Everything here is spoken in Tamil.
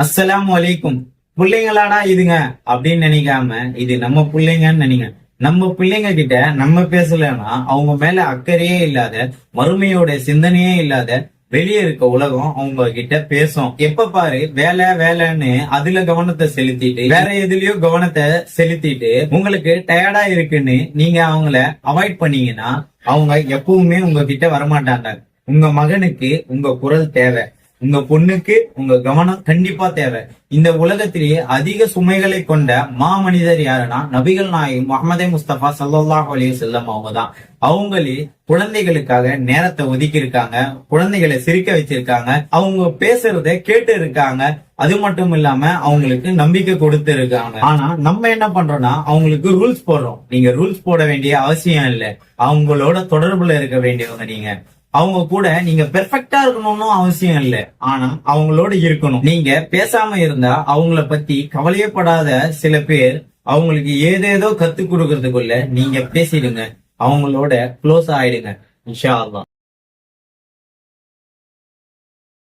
அஸ்ஸலாமு அலைக்கும். பிள்ளைங்களாடா இதுங்க அப்படின்னு நினைக்காம இது நம்ம பிள்ளைங்கன்னு நினைங்க. நம்ம பிள்ளைங்க கிட்ட நம்ம பேசலன்னா அவங்க மேல அக்கறையே இல்லாத, மறுமையோட சிந்தனையே இல்லாத வெளியே இருக்க உலகம் அவங்க கிட்ட பேசும். எப்ப பாரு வேலை வேலைன்னு அதுல கவனத்தை செலுத்திட்டு வேற எதுலயோ கவனத்தை செலுத்திட்டு உங்களுக்கு டயர்டா இருக்குன்னு நீங்க அவங்கள அவாய்ட் பண்ணீங்கன்னா அவங்க எப்பவுமே உங்ககிட்ட வரமாட்டாங்க. உங்க மகனுக்கு உங்க குரல் தேவை, உங்க பொண்ணுக்கு உங்க கவனம் கண்டிப்பா தேவை. இந்த உலகத்திலேயே அதிக சுமைகளை கொண்ட மாமனிதர் யாருன்னா நபிகள் நாயகம் முஹம்மதே முஸ்தபா ஸல்லல்லாஹு அலைஹி வஸல்லம் அவங்கதான். அவங்களே குழந்தைகளுக்காக நேரத்தை ஒதுக்கி இருக்காங்க, குழந்தைகளை சிரிக்க வச்சிருக்காங்க, அவங்க பேசுறத கேட்டு இருக்காங்க. அது மட்டும் இல்லாம அவங்களுக்கு நம்பிக்கை கொடுத்து இருக்காங்க. ஆனா நம்ம என்ன பண்றோம்னா அவங்களுக்கு ரூல்ஸ் போடுறோம். நீங்க ரூல்ஸ் போட வேண்டிய அவசியம் இல்லை, அவங்களோட தொடர்புல இருக்க வேண்டியவங்க நீங்க. அவங்க கூட நீங்க பெர்ஃபெக்டா இருக்கணும்னு அவசியம் இல்லை, ஆனா அவங்களோட இருக்கணும். நீங்க பேசாம இருந்தா அவங்கள பத்தி கவலையப்படாத சில பேர் அவங்களுக்கு ஏதேதோ கத்து கொடுக்கறதுக்குள்ள நீங்க பேசிடுங்க, அவங்களோட க்ளோஸ் ஆயிடுங்க. இன்ஷா அல்லாஹ்.